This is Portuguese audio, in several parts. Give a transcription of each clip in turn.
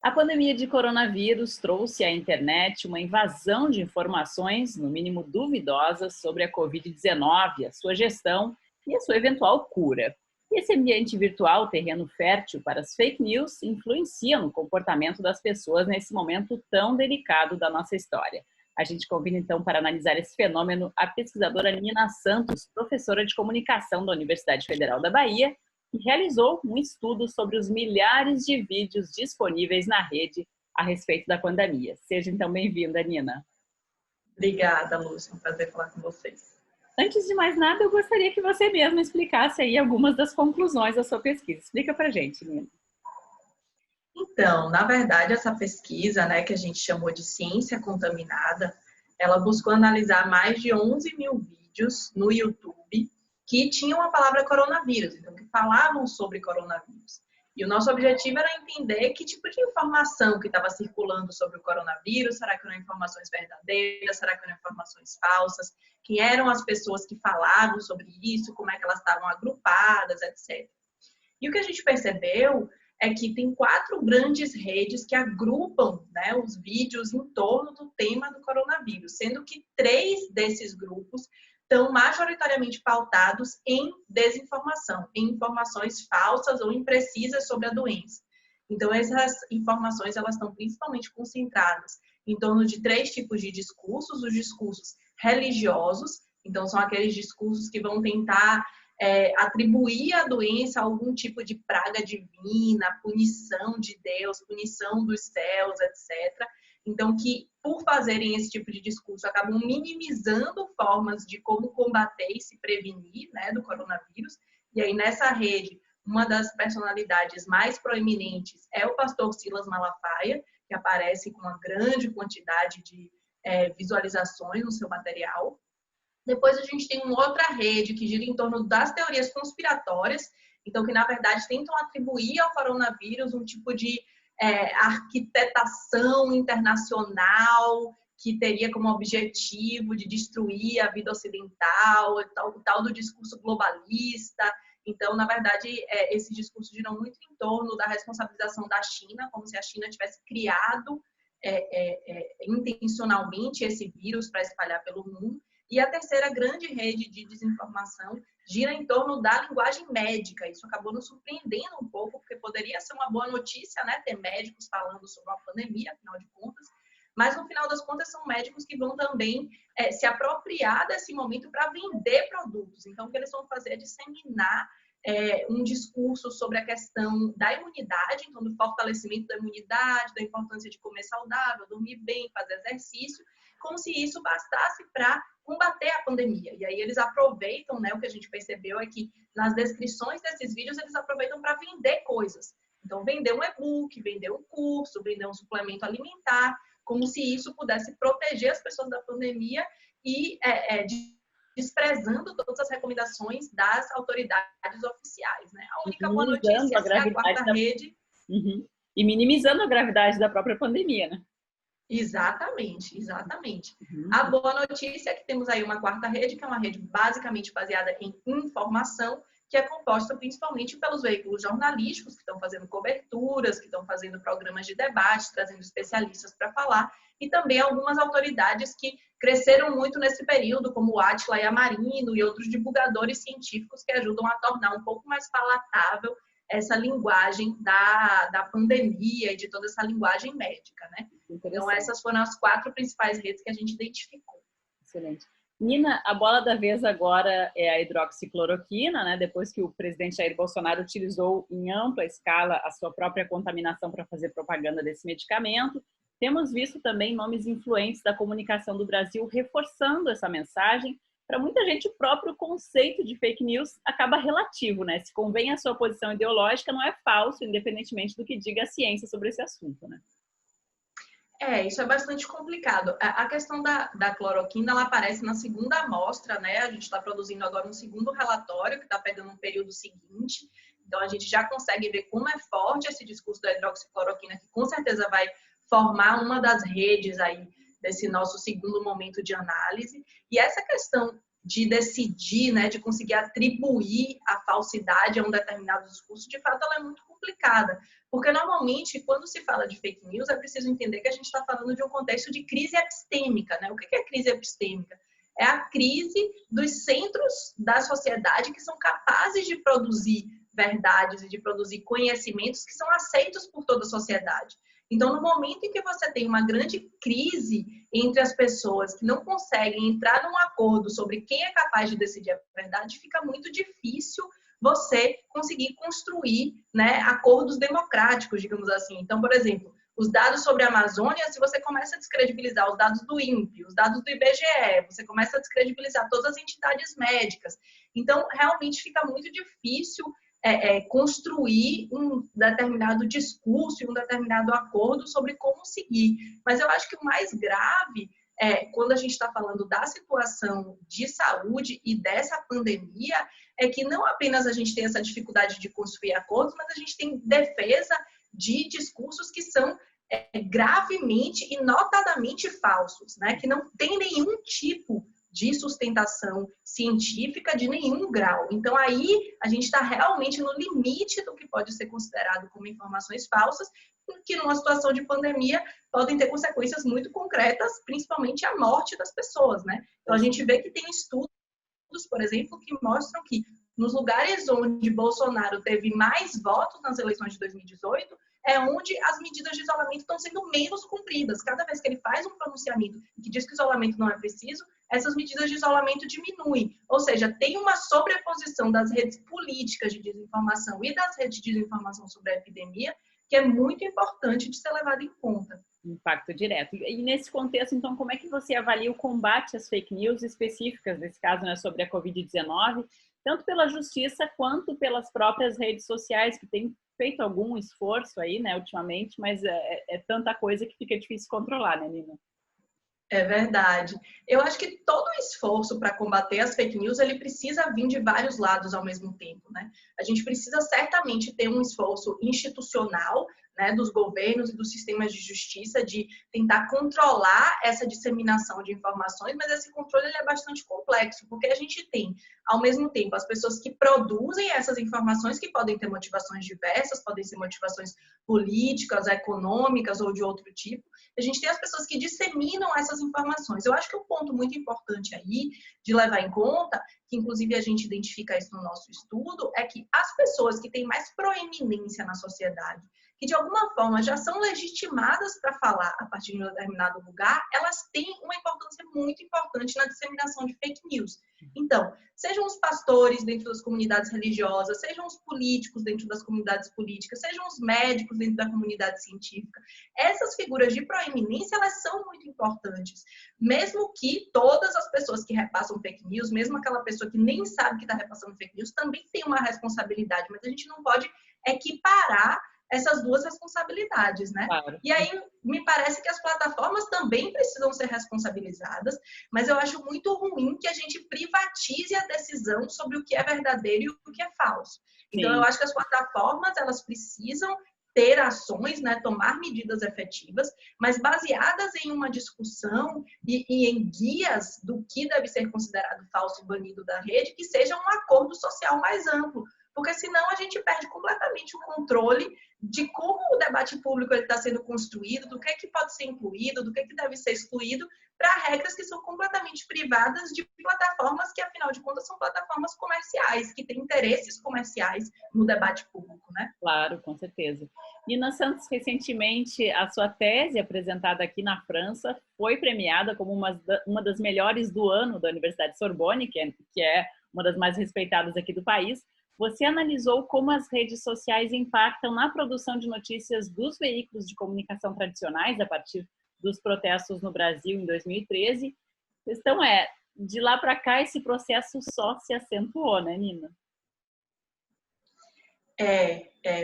A pandemia de coronavírus trouxe à internet uma invasão de informações, no mínimo duvidosas, sobre a Covid-19, a sua gestão e a sua eventual cura. E esse ambiente virtual, terreno fértil para as fake news, influencia no comportamento das pessoas nesse momento tão delicado da nossa história. A gente convida então para analisar esse fenômeno a pesquisadora Nina Santos, professora de comunicação da Universidade Federal da Bahia, que realizou um estudo sobre os milhares de vídeos disponíveis na rede a respeito da pandemia. Seja então bem-vinda, Nina. Obrigada, Lúcia. É um prazer falar com vocês. Antes de mais nada, eu gostaria que você mesma explicasse aí algumas das conclusões da sua pesquisa. Explica pra gente, Nina. Então, na verdade, essa pesquisa, que a gente chamou de ciência contaminada, ela buscou analisar mais de 11 mil vídeos no YouTube que tinham a palavra coronavírus, então que falavam sobre coronavírus. E o nosso objetivo era entender que tipo de informação que estava circulando sobre o coronavírus, será que eram informações verdadeiras, será que eram informações falsas, quem eram as pessoas que falavam sobre isso, como é que elas estavam agrupadas, etc. E o que a gente percebeu é que tem 4 grandes redes que agrupam, os vídeos em torno do tema do coronavírus, sendo que 3 desses grupos estão majoritariamente pautados em desinformação, em informações falsas ou imprecisas sobre a doença. Então, essas informações elas estão principalmente concentradas em torno de 3 tipos de discursos: os discursos religiosos, então são aqueles discursos que vão tentar atribuir a doença a algum tipo de praga divina, punição de Deus, punição dos céus, etc. Então, que por fazerem esse tipo de discurso, acabam minimizando formas de como combater e se prevenir, do coronavírus. E aí, nessa rede, uma das personalidades mais proeminentes é o pastor Silas Malafaia, que aparece com uma grande quantidade de visualizações no seu material. Depois a gente tem uma outra rede que gira em torno das teorias conspiratórias, então que na verdade tentam atribuir ao coronavírus um tipo de arquitetação internacional que teria como objetivo de destruir a vida ocidental, o tal do discurso globalista. Então, na verdade, esses discursos giram muito em torno da responsabilização da China, como se a China tivesse criado intencionalmente esse vírus para espalhar pelo mundo. E a terceira grande rede de desinformação gira em torno da linguagem médica. Isso acabou nos surpreendendo um pouco, porque poderia ser uma boa notícia, ter médicos falando sobre uma pandemia, afinal de contas. Mas, no final das contas, são médicos que vão também se apropriar desse momento para vender produtos. Então, o que eles vão fazer é disseminar um discurso sobre a questão da imunidade, então do fortalecimento da imunidade, da importância de comer saudável, dormir bem, fazer exercício, como se isso bastasse para combater a pandemia. E aí eles aproveitam, o que a gente percebeu é que nas descrições desses vídeos eles aproveitam para vender coisas. Então, vender um e-book, vender um curso, vender um suplemento alimentar, como se isso pudesse proteger as pessoas da pandemia e desprezando todas as recomendações das autoridades oficiais. A única boa notícia é que a quarta rede... Uhum. E minimizando a gravidade da própria pandemia, né? Exatamente, exatamente. A boa notícia é que temos aí uma quarta rede, que é uma rede basicamente baseada em informação, que é composta principalmente pelos veículos jornalísticos, que estão fazendo coberturas, que estão fazendo programas de debate, trazendo especialistas para falar, e também algumas autoridades que cresceram muito nesse período, como o Átila Yamarino e outros divulgadores científicos que ajudam a tornar um pouco mais palatável essa linguagem da pandemia e de toda essa linguagem médica, Então, essas foram as 4 principais redes que a gente identificou. Excelente. Nina, a bola da vez agora é a hidroxicloroquina, depois que o presidente Jair Bolsonaro utilizou em ampla escala a sua própria contaminação para fazer propaganda desse medicamento. Temos visto também nomes influentes da comunicação do Brasil reforçando essa mensagem. Para muita gente, o próprio conceito de fake news acaba relativo, Se convém a sua posição ideológica, não é falso, independentemente do que diga a ciência sobre esse assunto, Isso é bastante complicado. A questão da cloroquina, ela aparece na segunda amostra, A gente está produzindo agora um segundo relatório, que está pegando um período seguinte. Então, a gente já consegue ver como é forte esse discurso da hidroxicloroquina, que com certeza vai formar uma das redes aí desse nosso segundo momento de análise. E essa questão de decidir, de conseguir atribuir a falsidade a um determinado discurso, de fato, ela é muito complicada. complicada, porque normalmente, quando se fala de fake news, é preciso entender que a gente está falando de um contexto de crise epistêmica, né? O que é crise epistêmica? É a crise dos centros da sociedade que são capazes de produzir verdades e de produzir conhecimentos que são aceitos por toda a sociedade. Então, no momento em que você tem uma grande crise entre as pessoas que não conseguem entrar num acordo sobre quem é capaz de decidir a verdade, fica muito difícil você conseguir construir, né, acordos democráticos, digamos assim. Então, por exemplo, os dados sobre a Amazônia, se você começa a descredibilizar os dados do INPE, os dados do IBGE, você começa a descredibilizar todas as entidades médicas. Então, realmente fica muito difícil construir um determinado discurso e um determinado acordo sobre como seguir. Mas eu acho que o mais grave quando a gente está falando da situação de saúde e dessa pandemia, é que não apenas a gente tem essa dificuldade de construir acordos, mas a gente tem defesa de discursos que são gravemente e notadamente falsos, né? Que não tem nenhum tipo de sustentação científica de nenhum grau. Então, aí a gente está realmente no limite do que pode ser considerado como informações falsas, que numa situação de pandemia podem ter consequências muito concretas, principalmente a morte das pessoas, né? Então, a gente vê que tem estudos, por exemplo, que mostram que nos lugares onde Bolsonaro teve mais votos nas eleições de 2018, é onde as medidas de isolamento estão sendo menos cumpridas. Cada vez que ele faz um pronunciamento que diz que o isolamento não é preciso, essas medidas de isolamento diminuem. Ou seja, tem uma sobreposição das redes políticas de desinformação e das redes de desinformação sobre a epidemia, que é muito importante de ser levado em conta. Impacto direto. E nesse contexto, então, como é que você avalia o combate às fake news específicas, nesse caso, né, sobre a Covid-19, tanto pela justiça quanto pelas próprias redes sociais, que têm feito algum esforço aí, né, ultimamente, mas é tanta coisa que fica difícil controlar, né, Nina? É verdade. Eu acho que todo o esforço para combater as fake news, ele precisa vir de vários lados ao mesmo tempo, né? A gente precisa certamente ter um esforço institucional, né, dos governos e dos sistemas de justiça de tentar controlar essa disseminação de informações, mas esse controle ele é bastante complexo, porque a gente tem, ao mesmo tempo, as pessoas que produzem essas informações, que podem ter motivações diversas, podem ser motivações políticas, econômicas ou de outro tipo. A gente tem as pessoas que disseminam essas informações. Eu acho que um ponto muito importante aí de levar em conta, que inclusive a gente identifica isso no nosso estudo, é que as pessoas que têm mais proeminência na sociedade, que de alguma forma já são legitimadas para falar a partir de um determinado lugar, elas têm uma importância muito importante na disseminação de fake news. Então, sejam os pastores dentro das comunidades religiosas, sejam os políticos dentro das comunidades políticas, sejam os médicos dentro da comunidade científica, essas figuras de proeminência, elas são muito importantes. Mesmo que todas as pessoas que repassam fake news, mesmo aquela pessoa que nem sabe que está repassando fake news, também tem uma responsabilidade, mas a gente não pode equiparar essas duas responsabilidades, né? Claro. E aí, me parece que as plataformas também precisam ser responsabilizadas, mas eu acho muito ruim que a gente privatize a decisão sobre o que é verdadeiro e o que é falso. Então, eu acho que as plataformas, elas precisam ter ações, né, tomar medidas efetivas, mas baseadas em uma discussão e em guias do que deve ser considerado falso e banido da rede, que seja um acordo social mais amplo, porque senão a gente perde completamente o controle de como o debate público está sendo construído, do que pode ser incluído, do que deve ser excluído, para regras que são completamente privadas de plataformas que, afinal de contas, são plataformas comerciais, que têm interesses comerciais no debate público, né? Claro, com certeza. Nina Santos, recentemente, a sua tese apresentada aqui na França foi premiada como uma das melhores do ano da Universidade Sorbonne, que é uma das mais respeitadas aqui do país. Você analisou como as redes sociais impactam na produção de notícias dos veículos de comunicação tradicionais a partir dos protestos no Brasil em 2013. A questão é, de lá para cá, esse processo só se acentuou, né, Nina?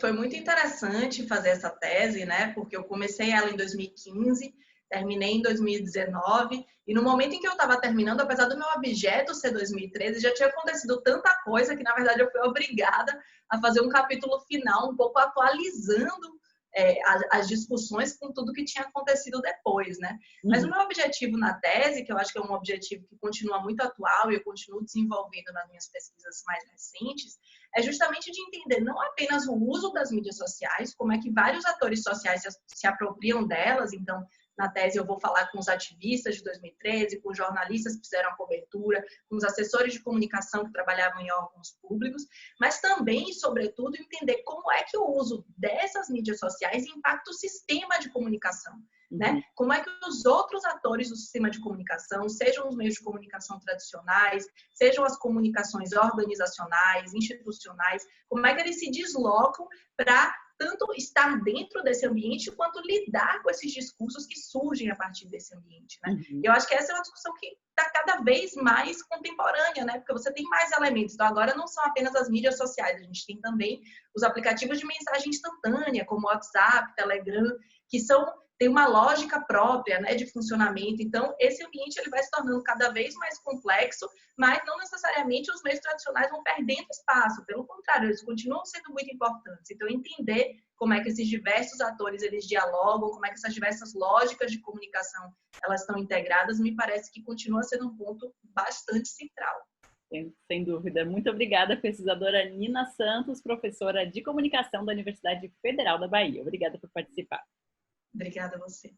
Foi muito interessante fazer essa tese, né? Porque eu comecei ela em 2015, terminei em 2019, e no momento em que eu estava terminando, apesar do meu objeto ser 2013, já tinha acontecido tanta coisa que, na verdade, eu fui obrigada a fazer um capítulo final, um pouco atualizando as discussões com tudo que tinha acontecido depois, né? Mas o meu objetivo na tese, que eu acho que é um objetivo que continua muito atual e eu continuo desenvolvendo nas minhas pesquisas mais recentes, é justamente de entender não apenas o uso das mídias sociais, como é que vários atores sociais se apropriam delas. Então, na tese eu vou falar com os ativistas de 2013, com os jornalistas que fizeram a cobertura, com os assessores de comunicação que trabalhavam em órgãos públicos, mas também, sobretudo, entender como é que o uso dessas mídias sociais impacta o sistema de comunicação. Né? Como é que os outros atores do sistema de comunicação, sejam os meios de comunicação tradicionais, sejam as comunicações organizacionais, institucionais, como é que eles se deslocam para tanto estar dentro desse ambiente, quanto lidar com esses discursos que surgem a partir desse ambiente, né? Eu acho que essa é uma discussão que está cada vez mais contemporânea, né? Porque você tem mais elementos. Então, agora não são apenas as mídias sociais, a gente tem também os aplicativos de mensagem instantânea, como WhatsApp, Telegram, que tem uma lógica própria, né, de funcionamento. Então, esse ambiente ele vai se tornando cada vez mais complexo, mas não necessariamente os meios tradicionais vão perdendo espaço. Pelo contrário, eles continuam sendo muito importantes. Então, entender como é que esses diversos atores eles dialogam, como é que essas diversas lógicas de comunicação elas estão integradas, me parece que continua sendo um ponto bastante central. Sem dúvida. Muito obrigada, pesquisadora Nina Santos, professora de comunicação da Universidade Federal da Bahia. Obrigada por participar. Obrigada a você.